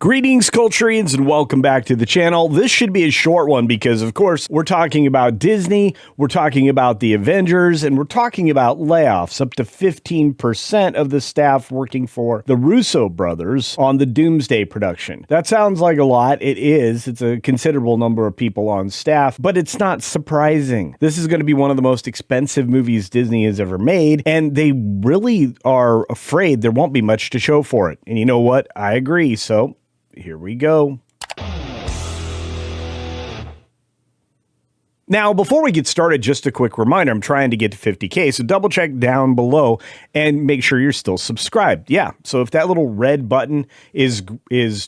Greetings, Culturians, and welcome back to the channel. This should be a short one because, of course, we're talking about Disney, we're talking about the Avengers, and we're talking about layoffs. Up to 15% of the staff working for the Russo Brothers on the Doomsday production. That sounds like a lot. It is. It's a considerable number of people on staff, but it's not surprising. This is going to be one of the most expensive movies Disney has ever made, and they really are afraid there won't be much to show for it. And you know what? I agree. So here we go. Now, before we get started, just a quick reminder, I'm trying to get to 50K, so double check down below and make sure you're still subscribed. Yeah, so if that little red button is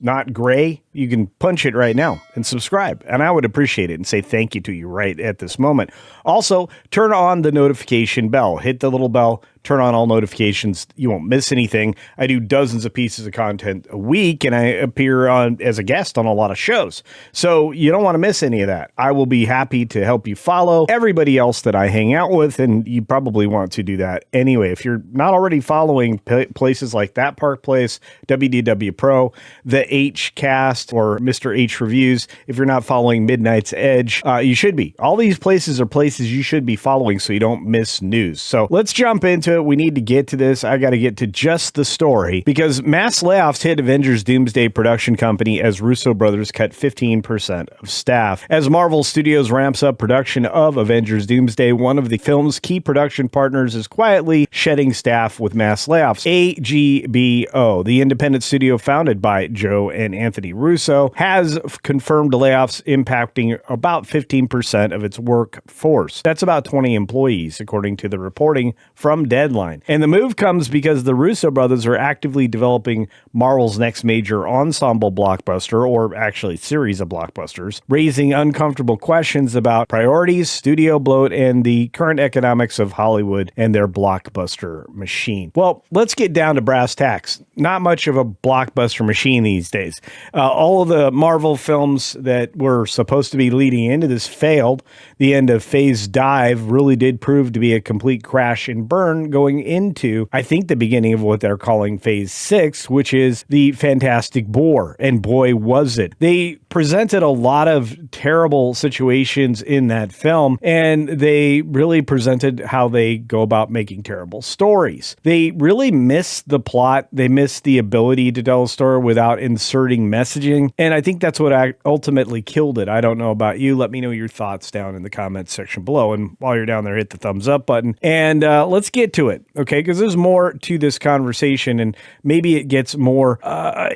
not gray, you can punch it right now and subscribe, and I would appreciate it and say thank you to you right at this moment. Also, turn on the notification bell. Hit the little bell. Turn on all notifications. You won't miss anything. I do dozens of pieces of content a week, and I appear on as a guest on a lot of shows. So you don't want to miss any of that. I will be happy to help you follow everybody else that I hang out with, and you probably want to do that anyway. If you're not already following places like That Park Place, WDW Pro, the H Cast, or Mr. H Reviews, if you're not following Midnight's Edge, you should be. All these places are places you should be following so you don't miss news. So let's jump into it. We need to get to this. I got to get to just the story because mass layoffs hit Avengers Doomsday production company as Russo Brothers cut 15% of staff. As Marvel Studios ramps up production of Avengers Doomsday, one of the film's key production partners is quietly shedding staff with mass layoffs. AGBO, the independent studio founded by Joe and Anthony Russo, has confirmed layoffs impacting about 15% of its workforce. That's about 20 employees, according to the reporting from Deadline. And the move comes because the Russo brothers are actively developing Marvel's next major ensemble blockbuster, or actually series of blockbusters, raising uncomfortable questions about priorities, studio bloat, and the current economics of Hollywood and their blockbuster machine. Well, let's get down to brass tacks. Not much of a blockbuster machine these days. All of the Marvel films that were supposed to be leading into this failed. The end of Phase Dive really did prove to be a complete crash and burn going into, I think, the beginning of what they're calling Phase 6, which is the Fantastic Four. And boy, was it. They presented a lot of terrible situations in that film, and they really presented how they go about making terrible stories. They really missed the plot. They missed the ability to tell a story without inserting messaging. And I think that's what ultimately killed it. I don't know about you. Let me know your thoughts down in the comments section below. And while you're down there, hit the thumbs up button. And let's get to it, okay? Because there's more to this conversation, and maybe it gets more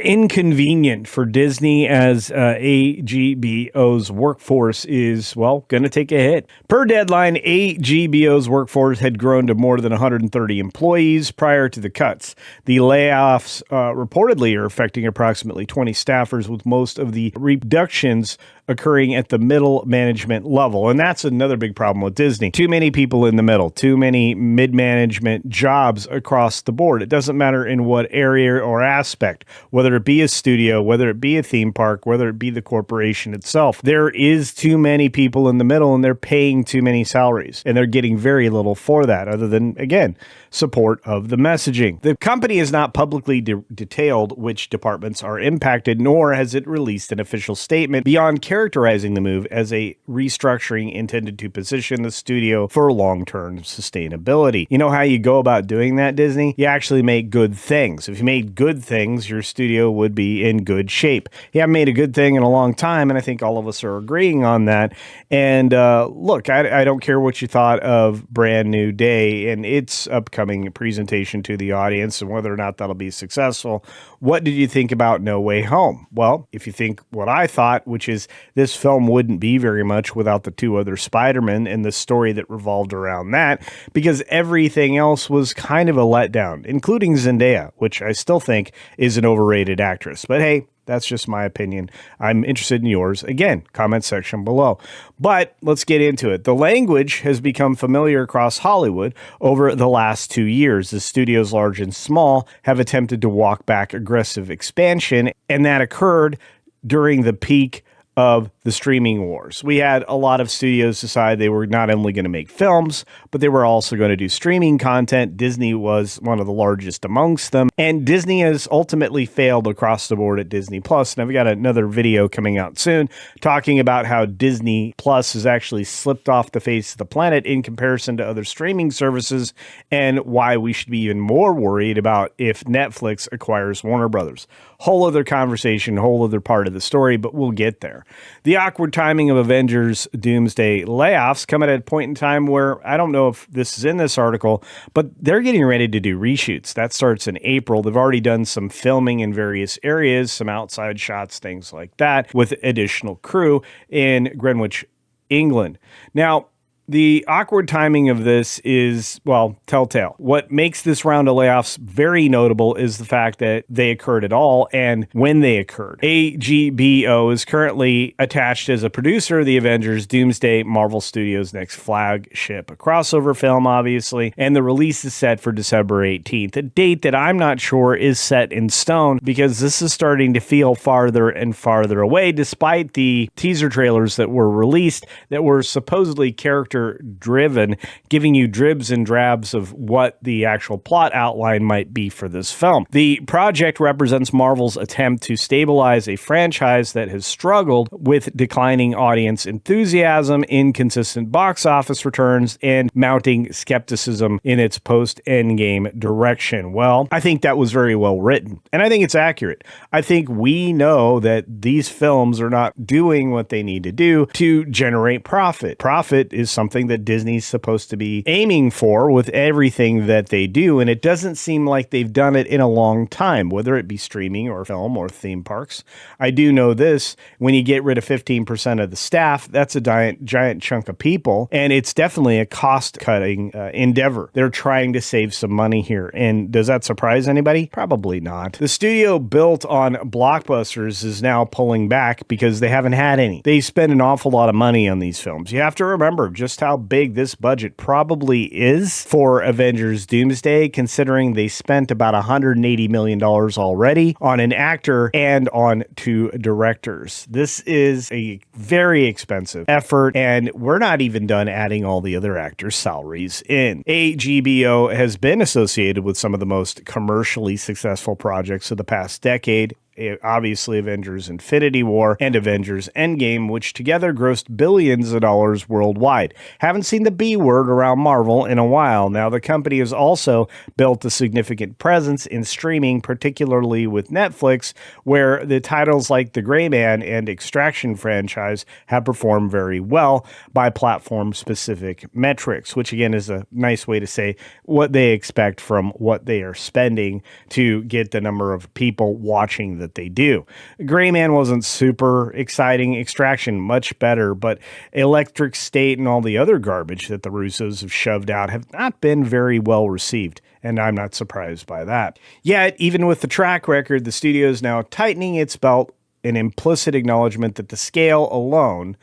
inconvenient for Disney as AGBO's workforce is, well, going to take a hit. Per Deadline, AGBO's workforce had grown to more than 130 employees prior to the cuts. The layoffs reportedly are affecting approximately 20 staffers, with most of the reductions occurring at the middle management level. And that's another big problem with Disney. Too many people in the middle, too many mid-management jobs across the board. It doesn't matter in what area or aspect, whether it be a studio, whether it be a theme park, whether it be the corporation itself. There is too many people in the middle, and they're paying too many salaries, and they're getting very little for that, other than, again, support of the messaging. The company has not publicly detailed which departments are impacted, nor has it released an official statement beyond characterizing the move as a restructuring intended to position the studio for long-term sustainability. You know how you go about doing that, Disney? You actually make good things. If you made good things, your studio would be in good shape. You haven't made a good thing in a long time, and I think all of us are agreeing on that. And look, I don't care what you thought of Brand New Day and its upcoming presentation to the audience and whether or not that'll be successful. What did you think about No Way Home? Well, if you think what I thought, which is this film wouldn't be very much without the two other Spider-Men and the story that revolved around that, because everything else was kind of a letdown, including Zendaya, which I still think is an overrated actress. But hey, that's just my opinion. I'm interested in yours. Again, comment section below. But let's get into it. The language has become familiar across Hollywood over the last 2 years, as studios large and small have attempted to walk back aggressive expansion, and that occurred during the peak of the streaming wars. We had a lot of studios decide they were not only going to make films, but they were also going to do streaming content. Disney was one of the largest amongst them, and Disney has ultimately failed across the board at Disney Plus. And I've got another video coming out soon talking about how Disney Plus has actually slipped off the face of the planet in comparison to other streaming services, and why we should be even more worried about if Netflix acquires Warner Brothers. Whole other conversation, whole other part of the story, but we'll get there. The awkward timing of Avengers Doomsday layoffs come at a point in time where I don't know if this is in this article, but they're getting ready to do reshoots. That starts in April. They've already done some filming in various areas, some outside shots, things like that, with additional crew in Greenwich, England. Now, the awkward timing of this is, well, telltale. What makes this round of layoffs very notable is the fact that they occurred at all and when they occurred. AGBO is currently attached as a producer of the Avengers Doomsday, Marvel Studios' next flagship, a crossover film, obviously, and the release is set for December 18th, a date that I'm not sure is set in stone because this is starting to feel farther and farther away, despite the teaser trailers that were released that were supposedly character driven, giving you dribs and drabs of what the actual plot outline might be for this film. The project represents Marvel's attempt to stabilize a franchise that has struggled with declining audience enthusiasm, inconsistent box office returns, and mounting skepticism in its post-Endgame direction. Well, I think that was very well written, and I think it's accurate. I think we know that these films are not doing what they need to do to generate profit. Profit is something that Disney's supposed to be aiming for with everything that they do, and it doesn't seem like they've done it in a long time, whether it be streaming or film or theme parks. I do know this: when you get rid of 15% of the staff, that's a giant chunk of people, and it's definitely a cost-cutting endeavor. They're trying to save some money here, and does that surprise anybody? Probably not. The studio built on blockbusters is now pulling back because they haven't had any. They spend an awful lot of money on these films. You have to remember just how big this budget probably is for Avengers Doomsday, considering they spent about $180 million already on an actor and on 2 directors. This is a very expensive effort, and we're not even done adding all the other actors' salaries in. AGBO has been associated with some of the most commercially successful projects of the past decade. Obviously Avengers Infinity War and Avengers Endgame, which together grossed billions of dollars worldwide. Haven't seen the B word around Marvel in a while. Now, the company has also built a significant presence in streaming, particularly with Netflix, where the titles like The Gray Man and Extraction franchise have performed very well by platform-specific metrics, which again is a nice way to say what they expect from what they are spending to get the number of people watching that they do. Gray Man wasn't super exciting. Extraction, much better, but Electric State and all the other garbage that the Russos have shoved out have not been very well received, and I'm not surprised by that. Yet, even with the track record, the studio is now tightening its belt, an implicit acknowledgement that the scale alone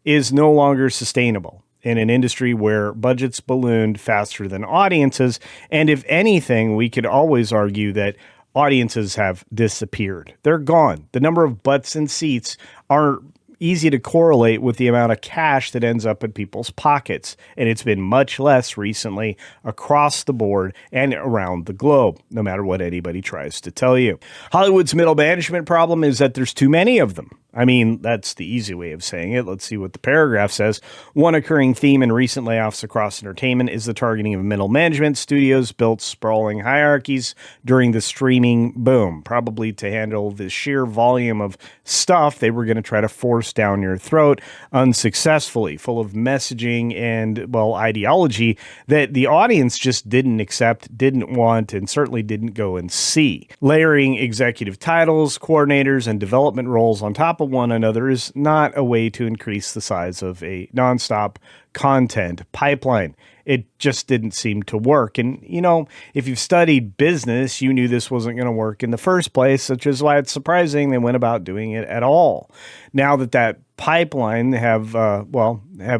is no longer sustainable in an industry where budgets ballooned faster than audiences, and if anything, we could always argue that audiences have disappeared. They're gone. The number of butts and seats are easy to correlate with the amount of cash that ends up in people's pockets, and it's been much less recently across the board and around the globe, no matter what anybody tries to tell you. Hollywood's middle management problem is that there's too many of them. I mean, that's the easy way of saying it. Let's see what the paragraph says. One occurring theme in recent layoffs across entertainment is the targeting of middle management. Studios built sprawling hierarchies during the streaming boom, probably to handle the sheer volume of stuff they were going to try to force down your throat unsuccessfully, full of messaging and, well, ideology that the audience just didn't accept, didn't want, and certainly didn't go and see. Layering executive titles, coordinators, and development roles on top of one another is not a way to increase the size of a nonstop content pipeline. It just didn't seem to work. And, you know, if you've studied business, you knew this wasn't going to work in the first place, which is why it's surprising they went about doing it at all. Now that pipeline have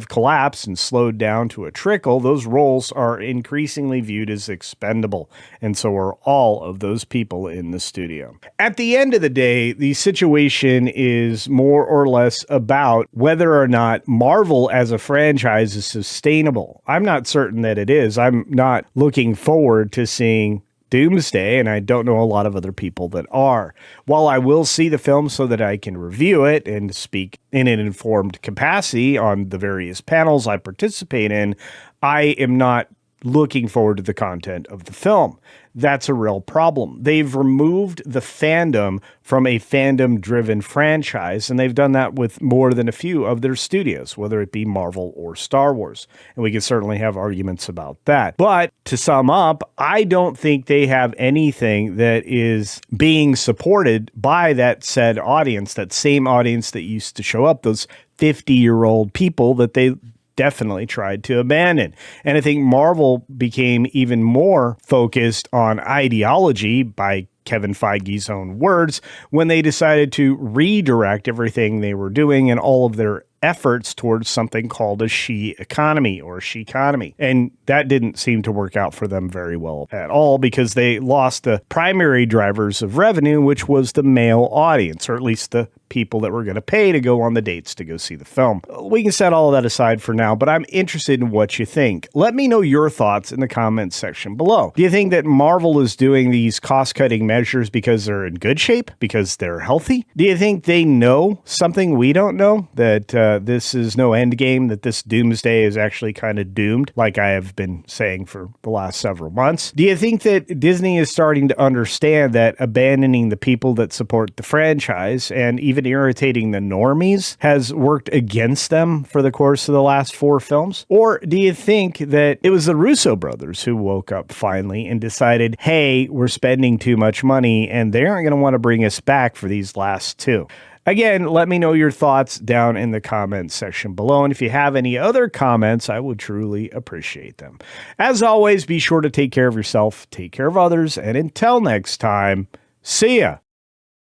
collapsed and slowed down to a trickle, those roles are increasingly viewed as expendable, and so are all of those people in the studio. At the end of the day, the situation is more or less about whether or not Marvel as a franchise is sustainable. I'm not certain that it is. I'm not looking forward to seeing Doomsday, and I don't know a lot of other people that are. While I will see the film so that I can review it and speak in an informed capacity on the various panels I participate in, I am not looking forward to the content of the film. That's a real problem. They've removed the fandom from a fandom-driven franchise, and they've done that with more than a few of their studios, whether it be Marvel or Star Wars. And we can certainly have arguments about that. But to sum up, I don't think they have anything that is being supported by that said audience, that same audience that used to show up, those 50-year-old people that they definitely tried to abandon. And I think Marvel became even more focused on ideology, by Kevin Feige's own words, when they decided to redirect everything they were doing and all of their efforts towards something called a she economy or she-conomy. And that didn't seem to work out for them very well at all, because they lost the primary drivers of revenue, which was the male audience, or at least the people that were going to pay to go on the dates to go see the film. We can set all of that aside for now, but I'm interested in what you think. Let me know your thoughts in the comments section below. Do you think that Marvel is doing these cost-cutting measures because they're in good shape, because they're healthy? Do you think they know something we don't know, that this is no Endgame, that this Doomsday is actually kind of doomed, like I have been saying for the last several months? Do you think that Disney is starting to understand that abandoning the people that support the franchise and even irritating the normies has worked against them for the course of the last 4 films? Or do you think that it was the Russo brothers who woke up finally and decided, hey, we're spending too much money and they aren't going to want to bring us back for these last 2? Again, let me know your thoughts down in the comments section below. And if you have any other comments, I would truly appreciate them. As always, be sure to take care of yourself, take care of others, and until next time, see ya.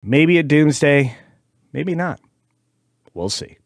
Maybe at Doomsday, maybe not. We'll see.